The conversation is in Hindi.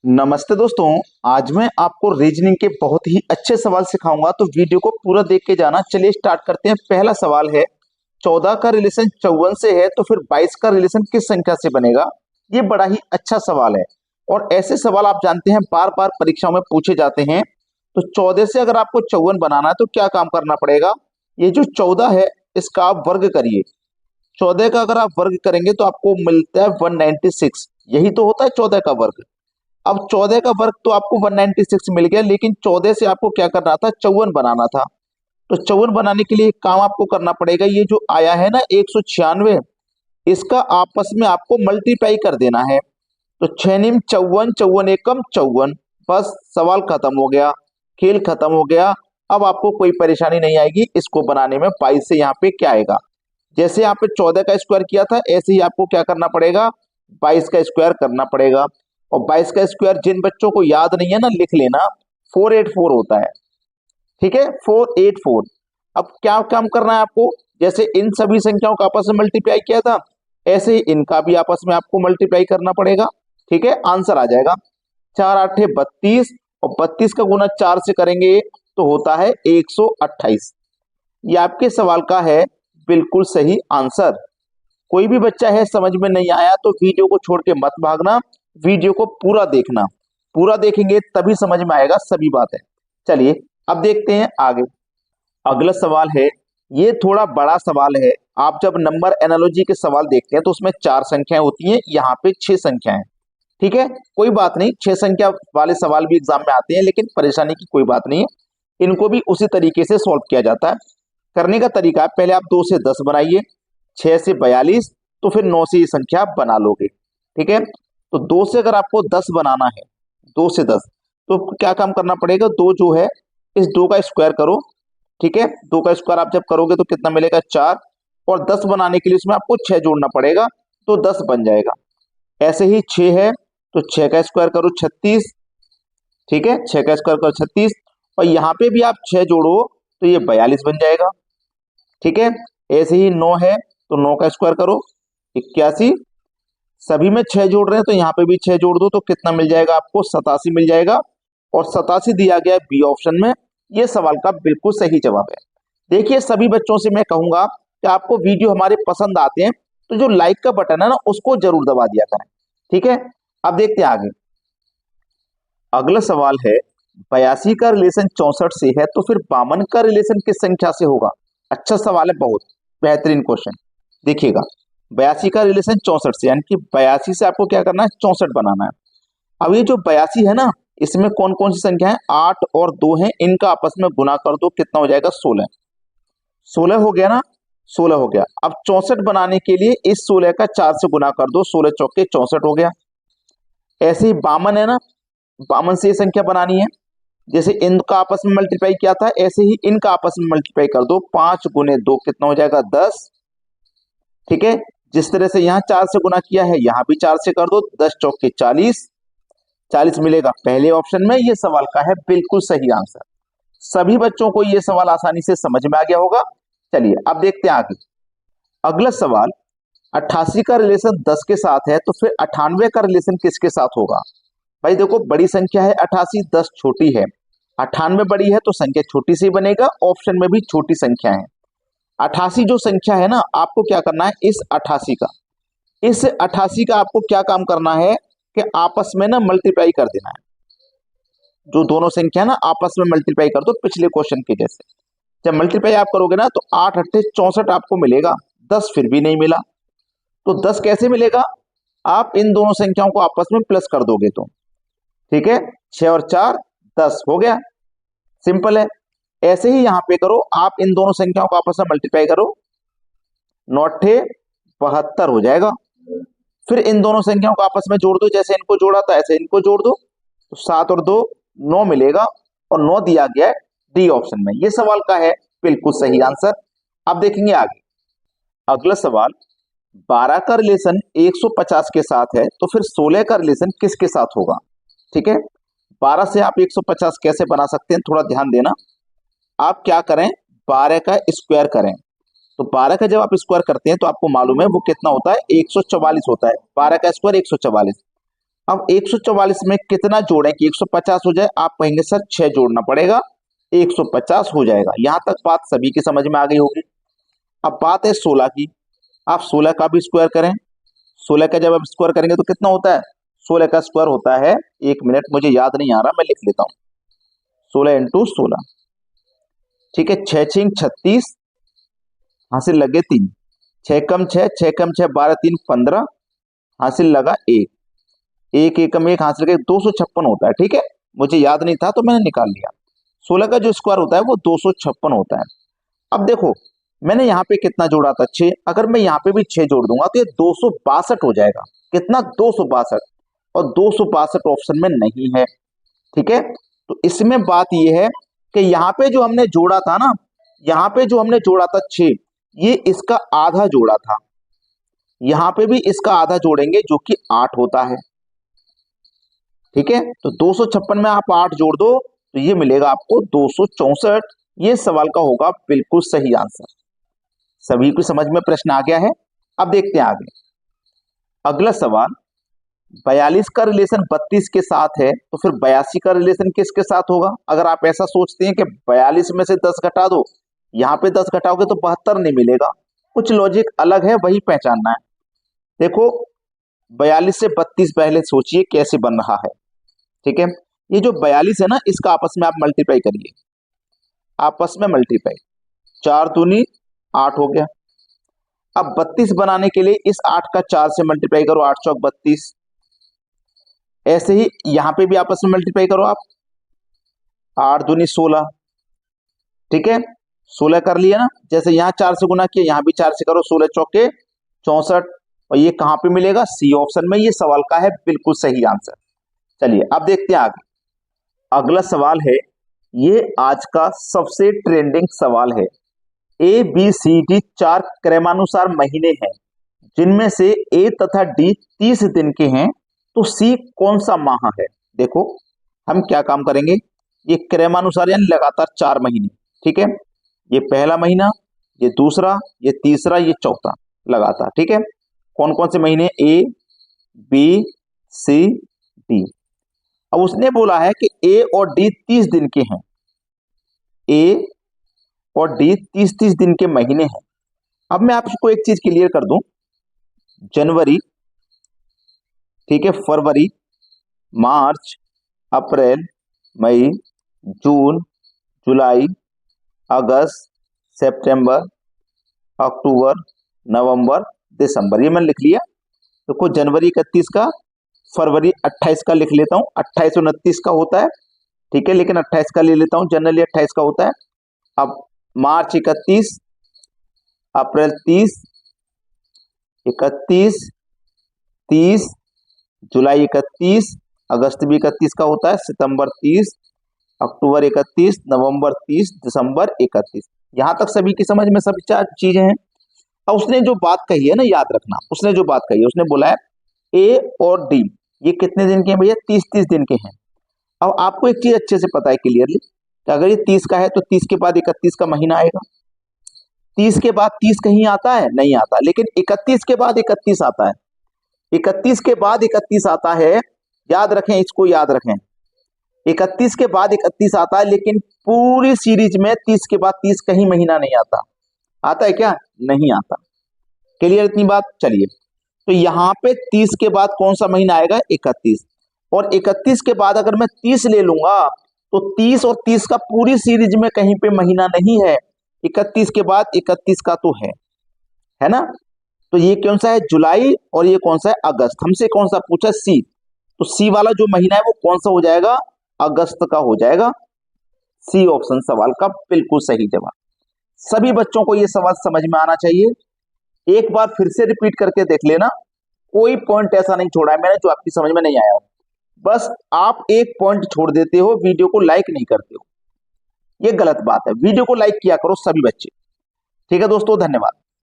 नमस्ते दोस्तों। आज मैं आपको रीजनिंग के बहुत ही अच्छे सवाल सिखाऊंगा, तो वीडियो को पूरा देख के जाना। चलिए स्टार्ट करते हैं। पहला सवाल है, 14 का रिलेशन 54 से है तो फिर 22 का रिलेशन किस संख्या से बनेगा। ये बड़ा ही अच्छा सवाल है और ऐसे सवाल आप जानते हैं बार बार परीक्षाओं में पूछे जाते हैं। तो 14 से अगर आपको 54 बनाना है तो क्या काम करना पड़ेगा। ये जो 14 है इसका आप वर्ग करिए। 14 का अगर आप वर्ग करेंगे तो आपको मिलता है 196। यही तो होता है 14 का वर्ग। अब 14 का वर्ग तो आपको 196 मिल गया, लेकिन 14 से आपको क्या करना था, 54 बनाना था। तो 54 बनाने के लिए एक काम आपको करना पड़ेगा। ये जो आया है ना 196, इसका आपस में आपको मल्टीप्लाई कर देना है। तो 6 निम 54, 54 एकम 54। बस सवाल खत्म हो गया, खेल खत्म हो गया। अब आपको कोई परेशानी नहीं आएगी इसको बनाने में। 22 से यहाँ पे क्या आएगा, जैसे यहाँ पे 14 का स्क्वायर किया था ऐसे ही आपको क्या करना पड़ेगा, 22 का स्क्वायर करना पड़ेगा। और 22 का स्क्वायर जिन बच्चों को याद नहीं है ना, लिख लेना, 484 होता है। ठीक है, 484। अब क्या काम करना है आपको, जैसे इन सभी संख्याओं का आपस में मल्टीप्लाई किया था ऐसे ही इनका भी आपस में आपको मल्टीप्लाई करना पड़ेगा। ठीक है, आंसर आ जाएगा 4 8 32 और 32 का गुना 4 से करेंगे तो होता है 128। ये आपके सवाल का है बिल्कुल सही आंसर। कोई भी बच्चा है समझ में नहीं आया तो वीडियो को छोड़ के मत भागना, वीडियो को पूरा देखना। पूरा देखेंगे तभी समझ में आएगा सभी बातें। चलिए अब देखते हैं आगे। अगला सवाल है, ये थोड़ा बड़ा सवाल है। आप जब नंबर एनालॉजी के सवाल देखते हैं तो उसमें 4 संख्याएं होती हैं, यहाँ पे 6 संख्याएं। ठीक है, कोई बात नहीं, 6 संख्या वाले सवाल भी एग्जाम में आते हैं, लेकिन परेशानी की कोई बात नहीं है। इनको भी उसी तरीके से सॉल्व किया जाता है। करने का तरीका है, पहले आप 2 से 10 बनाइए, 6 से 42, तो फिर 9 से ये संख्या आप बना लोगे। ठीक है, तो 2 से अगर आपको 10 बनाना है, 2 से 10, तो क्या काम करना पड़ेगा, 2 जो है इस 2 का स्क्वायर करो। ठीक है, 2 का स्क्वायर आप जब करोगे तो कितना मिलेगा, 4। और 10 बनाने के लिए उसमें आपको 6 जोड़ना पड़ेगा, तो 10 बन जाएगा। ऐसे ही 6 है तो 6 का स्क्वायर करो 36। ठीक है, 6 का स्क्वायर करो 36, और यहाँ पे भी आप 6 जोड़ो तो ये 42 बन जाएगा। ठीक है, ऐसे ही 9 है तो 9 का स्क्वायर करो 81। सभी में 6 जोड़ रहे हैं तो यहाँ पे भी 6 जोड़ दो तो कितना मिल जाएगा आपको, 87 मिल जाएगा। और 87 दिया गया है बी ऑप्शन में। ये सवाल का बिल्कुल सही जवाब है। देखिए सभी बच्चों से मैं कहूंगा कि आपको वीडियो हमारे पसंद आते हैं तो जो लाइक का बटन है ना उसको जरूर दबा दिया करें। ठीक है, अब देखते हैं आगे। अगला सवाल है, 82 का रिलेशन 64 से है तो फिर 52 का रिलेशन किस संख्या से होगा। अच्छा सवाल है, बहुत बेहतरीन क्वेश्चन। देखिएगा, 82 का रिलेशन 64 से, यानी कि 82 से आपको क्या करना है, 64 बनाना है। अब ये जो 82 है ना, इसमें कौन कौन सी संख्या है, 8 और 2 है, इनका आपस में गुना कर दो, कितना हो जाएगा, 16। 16 हो गया ना, 16 हो गया। अब 64 बनाने के लिए इस 16 का 4 से गुना कर दो, 16 चौके 64 हो गया। ऐसे ही 52 है ना, 52 से ये संख्या बनानी है। जैसे इनका आपस में मल्टीप्लाई किया था ऐसे ही इनका आपस में मल्टीप्लाई कर दो, 5 गुने 2 कितना हो जाएगा, 10। ठीक है, जिस तरह से यहाँ 4 से गुना किया है यहाँ भी 4 से कर दो, 10 चौके 40, 40 मिलेगा पहले ऑप्शन में। ये सवाल का है बिल्कुल सही आंसर। सभी बच्चों को ये सवाल आसानी से समझ में आ गया होगा। चलिए अब देखते हैं आगे। अगला सवाल, 88 का रिलेशन 10 के साथ है तो फिर 98 का रिलेशन किसके साथ होगा। भाई देखो, बड़ी संख्या है 88, 10 छोटी है, 98 बड़ी है तो संख्या छोटी सी बनेगा। ऑप्शन में भी छोटी संख्या है। 88 जो संख्या है ना, आपको क्या करना है, इस 88 का आपको क्या काम करना है कि आपस में ना मल्टीप्लाई कर देना है। जो दोनों संख्या ना आपस में मल्टीप्लाई कर दो, पिछले क्वेश्चन के जैसे। जब मल्टीप्लाई आप करोगे ना तो 8 8 64 आपको मिलेगा, 10 फिर भी नहीं मिला। तो 10 कैसे मिलेगा, आप इन दोनों संख्याओं को आपस में प्लस कर दोगे तो। ठीक है, 6 और 4 10 हो गया, सिंपल है। ऐसे ही यहां पे करो, आप इन दोनों संख्याओं को आपस में मल्टीप्लाई करो, 9 72 हो जाएगा। फिर इन दोनों संख्याओं को आपस में जोड़ दो, जैसे इनको जोड़ा था ऐसे इनको जोड़ दो, तो 7 और 2 9 मिलेगा, और 9 दिया गया है डी ऑप्शन में। ये सवाल का है बिल्कुल सही आंसर। अब देखेंगे आगे। अगला सवाल, 12 का रिलेशन 150 के साथ है तो फिर 16 का रिलेशन किसके साथ होगा। ठीक है, 12 से आप 150 कैसे बना सकते हैं, थोड़ा ध्यान देना। आप क्या करें, 12 का स्क्वायर करें। तो 12 का जब आप स्क्वायर करते हैं तो आपको मालूम है वो कितना होता है, 144 होता है। 12 का स्क्वायर 144। अब 144 में कितना जोड़ें कि 150 हो जाए? आप कहेंगे सर 6 जोड़ना पड़ेगा, 150 हो जाएगा। यहां तक बात सभी की समझ में आ गई होगी। अब बात है 16 की। आप 16 का भी स्क्वायर करें। 16 का जब आप स्क्वायर करेंगे तो कितना होता है? 16 का स्क्वायर होता है, 1 मिनट मुझे याद नहीं आ रहा, मैं लिख लेता हूं। 16 इंटू 16, ठीक है। 6 6 36, हासिल लगे 3, 6 कम 6, 6 कम 6 12, 3 15, हासिल लगा 1, 1 1 कम 1 हासिल लगे 256 होता है, ठीक है। मुझे याद नहीं था तो मैंने निकाल लिया। 16 का जो स्क्वायर होता है वो 256 होता है। अब देखो मैंने यहाँ पे कितना जोड़ा था? 6। अगर मैं यहाँ पे भी 6 जोड़ दूंगा तो ये 262 हो जाएगा। कितना? 262। और 262 ऑप्शन में नहीं है, ठीक है। तो इसमें बात ये है कि यहाँ पे जो हमने जोड़ा था ना, यहाँ पे जो हमने जोड़ा था 6, ये इसका आधा जोड़ा था। यहाँ पे भी इसका आधा जोड़ेंगे जो कि 8 होता है, ठीक है। तो 256 में आप 8 जोड़ दो तो ये मिलेगा आपको 264। ये सवाल का होगा बिल्कुल सही आंसर। सभी को समझ में प्रश्न आ गया है? अब देखते हैं आगे। अगला सवाल, 42 का रिलेशन 32 के साथ है तो फिर 82 का रिलेशन किसके साथ होगा? अगर आप ऐसा सोचते हैं कि 42 में से 10 घटा दो, यहाँ पे 10 घटाओगे तो 72 नहीं मिलेगा, कुछ लॉजिक अलग है, वही पहचानना है। देखो 42 से 32 पहले सोचिए कैसे बन रहा है, ठीक है। ये जो 42 है ना, इसका आपस में आप मल्टीप्लाई करिए, आपस में मल्टीप्लाई, 4 दूनी 8 हो गया। अब 32 बनाने के लिए इस 8 का 4 से मल्टीप्लाई करो, 8 चौक 32। ऐसे ही यहां पे भी आपस में मल्टीप्लाई करो आप, 8 दूनी 16, ठीक है। 16 कर लिया ना, जैसे यहाँ 4 से गुना किया, यहाँ भी 4 से करो, 16 चौके 64। और ये कहां पे मिलेगा? सी ऑप्शन में। ये सवाल का है बिल्कुल सही आंसर। चलिए अब देखते हैं आगे। अगला सवाल है, ये आज का सबसे ट्रेंडिंग सवाल है। ए बी सी डी 4 क्रमानुसार महीने हैं, जिनमें से ए तथा डी 30 दिन के हैं, तो सी कौन सा माह है? देखो हम क्या काम करेंगे, ये क्रमानुसार यानी लगातार 4 महीने, ठीक है। ये पहला महीना, ये दूसरा, ये तीसरा, ये चौथा, लगातार, ठीक है। कौन कौन से महीने? A B C D. अब उसने बोला है कि ए और डी 30 दिन के हैं, ए और डी 30 दिन के महीने हैं। अब मैं आपको एक चीज क्लियर कर दूं, जनवरी, ठीक है, फरवरी, मार्च, अप्रैल, मई, जून, जुलाई, अगस्त, सितंबर, अक्टूबर, नवंबर, दिसंबर, ये मैंने लिख लिया। देखो जनवरी 31 का, फरवरी 28 का लिख लेता हूँ, 28 29 का होता है, ठीक है, लेकिन 28 का ले लेता हूँ, जनरली 28 का होता है। अब मार्च 31, अप्रैल 30, 31, 30, जुलाई 31, अगस्त भी 31 का होता है, सितंबर 30, अक्टूबर 31, नवंबर 30, दिसंबर 31। यहां तक सभी की समझ में सभी 4 चीजें हैं। अब उसने जो बात कही है ना, याद रखना, उसने जो बात कही है, उसने बोला है ए और डी ये कितने दिन के हैं भैया? 30 दिन के हैं। अब आपको एक चीज अच्छे से पता है क्लियरली कि अगर ये 30 का है तो 30 के बाद 31 का महीना आएगा। 30 के बाद 30 कहीं आता है? नहीं आता, लेकिन 31 के बाद 31 आता है। 31 के बाद 31 आता है, याद रखें, इसको याद रखें। 31 के बाद 31 आता है, लेकिन पूरी सीरीज में 30 के बाद 30 कहीं महीना नहीं आता। आता है क्या? नहीं आता। क्लियर इतनी बात? चलिए, तो यहाँ पे 30 के बाद कौन सा महीना आएगा? 31। और 31 के बाद अगर मैं 30 ले लूंगा तो 30 और 30 का पूरी सीरीज में कहीं पे महीना नहीं है। 31 के बाद 31 का तो है ना। तो ये कौन सा है? जुलाई। और ये कौन सा है? अगस्त। हमसे कौन सा पूछा? सी। तो सी वाला जो महीना है वो कौन सा हो जाएगा? अगस्त का हो जाएगा। सी ऑप्शन सवाल का बिल्कुल सही जवाब। सभी बच्चों को ये सवाल समझ में आना चाहिए। एक बार फिर से रिपीट करके देख लेना, कोई पॉइंट ऐसा नहीं छोड़ा है मैंने जो आपकी समझ में नहीं आया हो। बस आप एक पॉइंट छोड़ देते हो, वीडियो को लाइक नहीं करते हो, ये गलत बात है। वीडियो को लाइक किया करो सभी बच्चे। ठीक है दोस्तों, धन्यवाद।